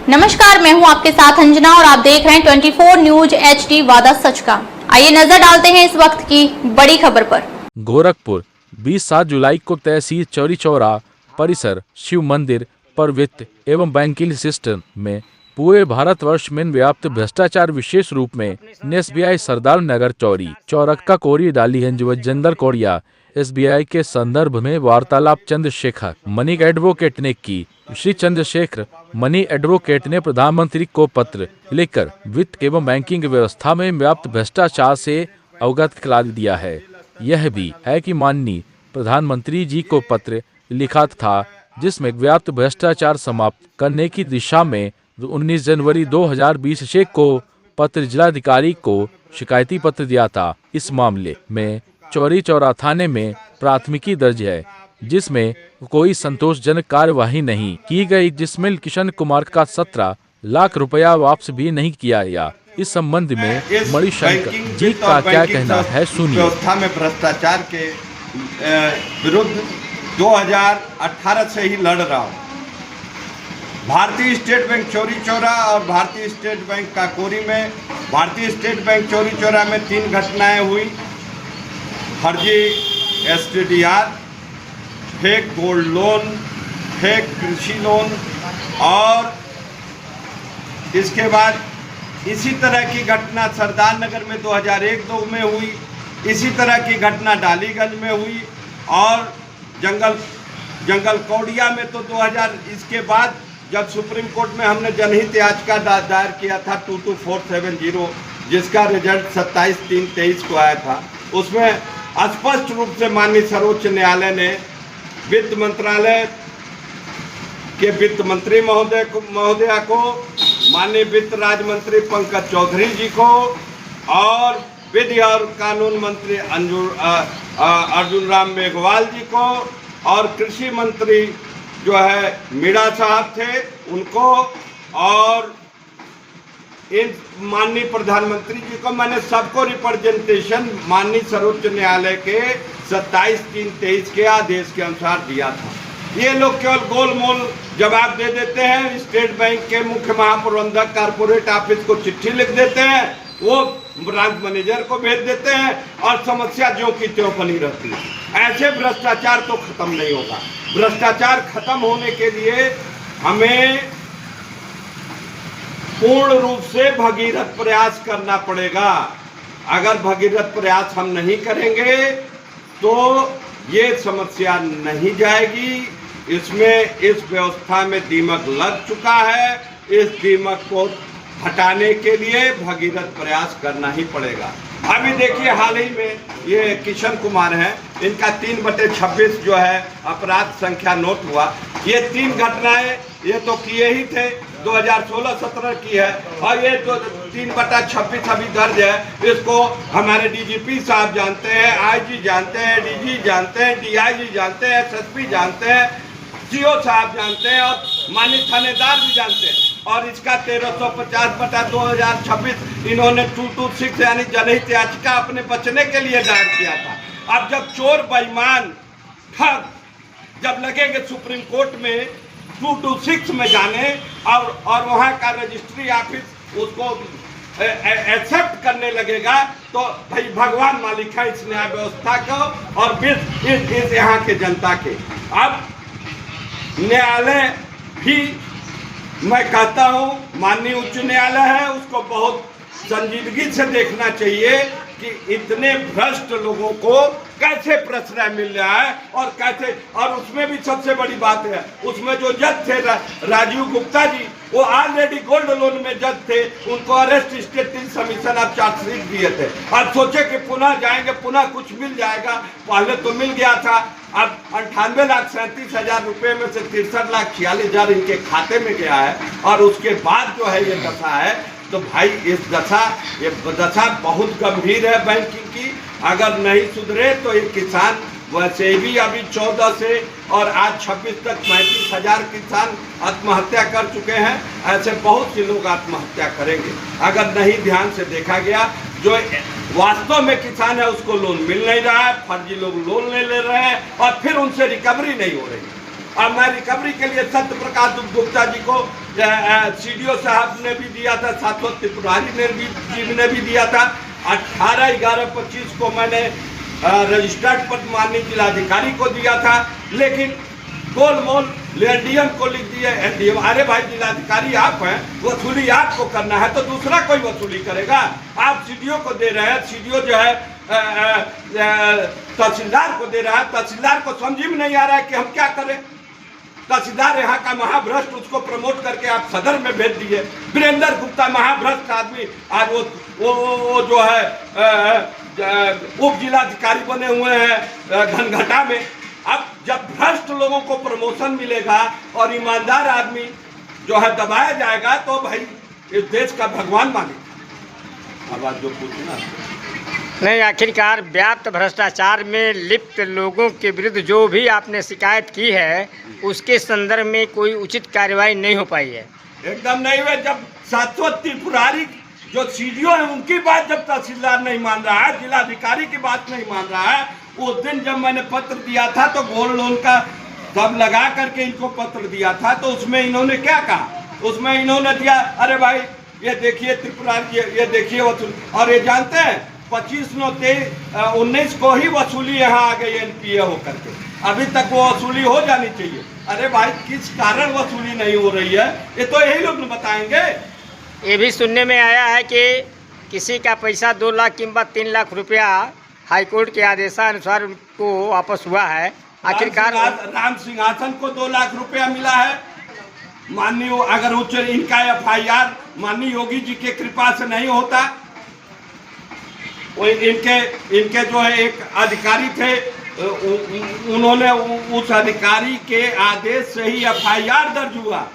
नमस्कार, मैं हूं आपके साथ अंजना और आप देख रहे हैं 24 न्यूज HD वादा सच का। आइए नजर डालते हैं इस वक्त की बड़ी खबर पर। गोरखपुर 27 जुलाई को तहसील चौरी चौरा परिसर शिव मंदिर पर वित्त एवं बैंकिंग सिस्टम में पूरे भारतवर्ष में व्याप्त भ्रष्टाचार, विशेष रूप में SBI सरदार नगर चौरी चौरक्का कोरी डालीगंज व जंदर कोड़िया SBI के संदर्भ में वार्तालाप चंद्रशेखर मनी एडवोकेट ने की। श्री चंद्रशेखर मनी एडवोकेट ने प्रधानमंत्री को पत्र लिखकर वित्त एवं बैंकिंग व्यवस्था में व्याप्त भ्रष्टाचार से अवगत करा दिया है। यह भी है कि माननीय प्रधानमंत्री जी को पत्र लिखा था, जिसमें व्याप्त भ्रष्टाचार समाप्त करने की दिशा में 19 जनवरी 2020 को पत्र जिलाधिकारी को शिकायती पत्र दिया था। इस मामले में चौरी चौरा थाने में प्राथमिकी दर्ज है, जिसमें कोई संतोषजनक कार्यवाही नहीं की गई, जिसमें किशन कुमार का 17 लाख रुपया वापस भी नहीं किया गया। इस संबंध में मणिशंकर जी का क्या कहना है, सुनिए। व्यवस्था में भ्रष्टाचार के विरुद्ध 2018 से ही लड़ रहा हूँ। भारतीय स्टेट बैंक चौरी चौरा और भारतीय स्टेट बैंक काकोरी में भारतीय स्टेट बैंक चौरी चौरा में 3 घटनाएं हुई। फर्जी STDR, fake gold loan, fake कृषि लोन, और इसके बाद इसी तरह की घटना सरदार नगर में 2001-2 में हुई। इसी तरह की घटना डालीगंज में हुई और जंगल कौड़िया में तो 2000 इसके बाद जब सुप्रीम कोर्ट में हमने जनहित याचिका दायर किया था 22470, जिसका रिजल्ट 27/3/23 को आया था, उसमें स्पष्ट रूप से माननीय सर्वोच्च न्यायालय ने वित्त मंत्रालय के वित्त मंत्री महोदया को, माननीय वित्त राज्य मंत्री पंकज चौधरी जी को और विधि और कानून मंत्री अर्जुन राम मेघवाल जी को और कृषि मंत्री जो है मीणा साहब थे उनको और इन माननीय प्रधानमंत्री जी को, मैंने सबको रिप्रेजेंटेशन माननीय सर्वोच्च न्यायालय के 27/3/23 के आदेश के अनुसार दिया था। ये लोग केवल गोलमोल जवाब दे देते हैं। स्टेट बैंक के मुख्य महाप्रबंधक कारपोरेट ऑफिस को चिट्ठी लिख देते हैं, वो ब्रांच मैनेजर को भेज देते हैं और समस्या ज्यों की त्यों बनी रहती है। ऐसे भ्रष्टाचार तो खत्म नहीं होगा। भ्रष्टाचार खत्म होने के लिए हमें पूर्ण रूप से भगीरथ प्रयास करना पड़ेगा। अगर भगीरथ प्रयास हम नहीं करेंगे तो ये समस्या नहीं जाएगी। इसमें इस व्यवस्था में दीमक लग चुका है। इस दीमक को हटाने के लिए भगीरथ प्रयास करना ही पड़ेगा। अभी देखिए, हाल ही में ये किशन कुमार हैं, इनका 3/26 जो है अपराध संख्या नोट हुआ। ये 3 घटनाएं ये तो किए ही थे, 2016-17 की है, और ये तो 3/26 अभी दर्ज है। इसको हमारे DGP साहब जानते हैं, IG जानते हैं, DG जानते हैं, DIG जानते हैं, SSP जानते हैं, CO साहब जानते हैं और माननीय थानेदार भी जानते हैं। और इसका 1350/2026 इन्होंने 226 यानी जनहित याचिका अपने बचने के लिए दायर किया था। अब जब चोर बेईमान ठग जब लगेंगे सुप्रीम कोर्ट में 226 में जाने और वहाँ का रजिस्ट्री ऑफिस उसको एक्सेप्ट करने लगेगा, तो भाई भगवान मालिक है इस न्याय व्यवस्था को और इस यहाँ के जनता के। अब न्यायालय भी, मैं कहता हूँ माननीय उच्च न्यायालय है, उसको बहुत संजीदगी से देखना चाहिए कि इतने भ्रष्ट लोगों को कैसे प्रश्रय मिल रहा है और कैसे। और उसमें भी सबसे बड़ी बात है, उसमें जो जज थे राजीव गुप्ता जी, वो ऑलरेडी गोल्ड लोन में जज थे, उनको अरेस्ट स्टेटिंग कमीशन अब चार्जशीट दिए थे। अब सोचे कि पुनः जाएंगे, पुनः कुछ मिल जाएगा। पहले तो मिल गया था, अब 98,37,000 रुपये में से 63,46,000 इनके खाते में गया है। और उसके बाद जो है ये दशा है, तो भाई ये दशा बहुत गंभीर है बैंकिंग की। अगर नहीं सुधरे तो ये किसान वैसे भी अभी 14 से और आज 26 तक 35,000 किसान आत्महत्या कर चुके हैं। ऐसे बहुत से लोग आत्महत्या करेंगे अगर नहीं ध्यान से देखा गया। जो वास्तव में किसान है उसको लोन मिल नहीं रहा है, फर्जी लोग लोन ले रहे हैं और फिर उनसे रिकवरी नहीं हो रही। अब मैं रिकवरी के लिए सत्य प्रकाश गुप्ता जी को सीडीओ साहब ने भी दिया था, साथों त्रिपुरारी ने भी दिया था। 18/11/25 को मैंने रजिस्टर्ड पत्र माननीय जिलाधिकारी को दिया था, लेकिन गोलमोल एनडीएम को लिख दिए एनडीएम। अरे भाई जिलाधिकारी आप हैं, वसूली आपको करना है तो दूसरा कोई वसूली करेगा। आप सीडीओ को दे रहे हैं, सीडीओ जो है तहसीलदार को दे रहा है, तहसीलदार को समझ में नहीं आ रहा है कि हम क्या करें। तहसीलदार यहाँ का महाभ्रष्ट, उसको प्रमोट करके आप सदर में भेज दिए। वीरेंद्र गुप्ता महाभ्रष्ट आदमी आज वो जो है उप जिलाधिकारी बने हुए हैं घनघटा में। अब जब भ्रष्ट लोगों को प्रमोशन मिलेगा और ईमानदार आदमी जो है दबाया जाएगा तो भाई इस देश का भगवान मानेगा। अब आज जो पूछना नहीं, आखिरकार व्याप्त भ्रष्टाचार में लिप्त लोगों के विरुद्ध जो भी आपने शिकायत की है उसके संदर्भ में कोई उचित कार्रवाई नहीं हो पाई है। एकदम नहीं हुए। जब शाश्वत त्रिपुरारी जो सीडीओ है उनकी बात जब तहसीलदार नहीं मान रहा है, जिलाधिकारी की बात नहीं मान रहा है, उस दिन जब मैंने पत्र दिया था तो गोल्ड लोन का सब लगा करके इनको पत्र दिया था, तो उसमें इन्होंने क्या कहा? उसमें इन्होंने दिया, अरे भाई ये देखिए त्रिपुरारी, ये देखिए वसूल। और ये जानते हैं 25/9/19 को ही वसूली यहाँ आ गई एनपीए होकर के, अभी तक वो वसूली हो जानी चाहिए। अरे भाई किस कारण वसूली नहीं हो रही है ये तो यही लोग बताएंगे। ये भी सुनने में आया है कि किसी का पैसा 2 लाख किंवा 3 लाख रुपया हाईकोर्ट के आदेशानुसार उनको वापस हुआ है। आखिरकार राम सिंहासन को 2 लाख रुपया मिला है। माननीय अगर उच्च इनका FIR माननीय योगी जी के कृपा से नहीं होता, वो इनके जो है एक अधिकारी थे, उन्होंने उस अधिकारी के आदेश से ही FIR दर्ज हुआ।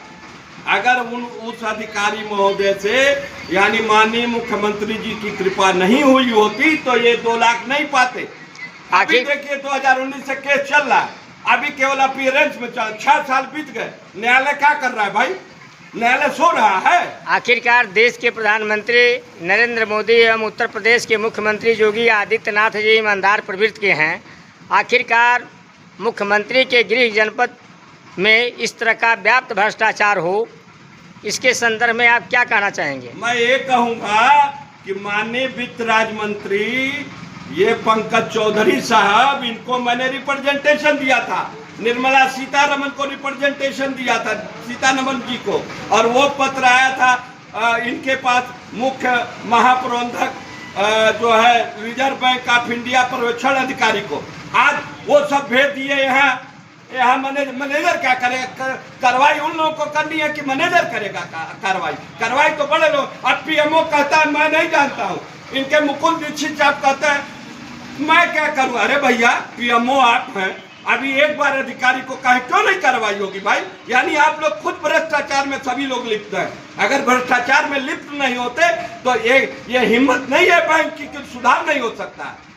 अगर उस अधिकारी महोदय से यानी माननीय मुख्यमंत्री जी की कृपा नहीं हुई होती तो ये 2 लाख नहीं पाते। अभी देखिए 2019 से केस चल रहा है, अभी केवल अपीयरेंस में 6 साल बीत गए। न्यायालय क्या कर रहा है भाई? न्यायालय सो रहा है। आखिरकार देश के प्रधानमंत्री नरेंद्र मोदी एवं उत्तर प्रदेश के मुख्यमंत्री योगी आदित्यनाथ जी ईमानदार प्रवृत्ति के हैं। आखिरकार मुख्यमंत्री के गृह जनपद में इस तरह का व्याप्त भ्रष्टाचार हो, इसके संदर्भ में आप क्या कहना चाहेंगे? मैं ये कहूँगा कि माननीय वित्त राज्य मंत्री ये पंकज चौधरी साहब, इनको मैंने रिप्रेजेंटेशन दिया था, निर्मला सीतारमन को रिप्रेजेंटेशन दिया था, सीतारमन जी को, और वो पत्र आया था इनके पास मुख्य महाप्रबंधक जो है रिजर्व बैंक ऑफ इंडिया पर्यवेक्षण अधिकारी को। आज वो सब भेज दिए यहाँ मैनेजर क्या करेगा? कार्रवाई उन लोगों को करनी है कि मैनेजर करेगा कार्रवाई तो बड़े लोग। अब PMO कहता है मैं नहीं जानता हूँ, इनके मुकुल दीक्षित साहब कहते हैं मैं क्या करूँ? अरे भैया PMO आप हैं, अभी एक बार अधिकारी को कहे क्यों नहीं कार्रवाई होगी भाई? यानी आप लोग खुद भ्रष्टाचार में सभी लोग लिप्त हैं। अगर भ्रष्टाचार में लिप्त नहीं होते तो ये हिम्मत नहीं है बैंक की कि सुधार नहीं हो सकता है।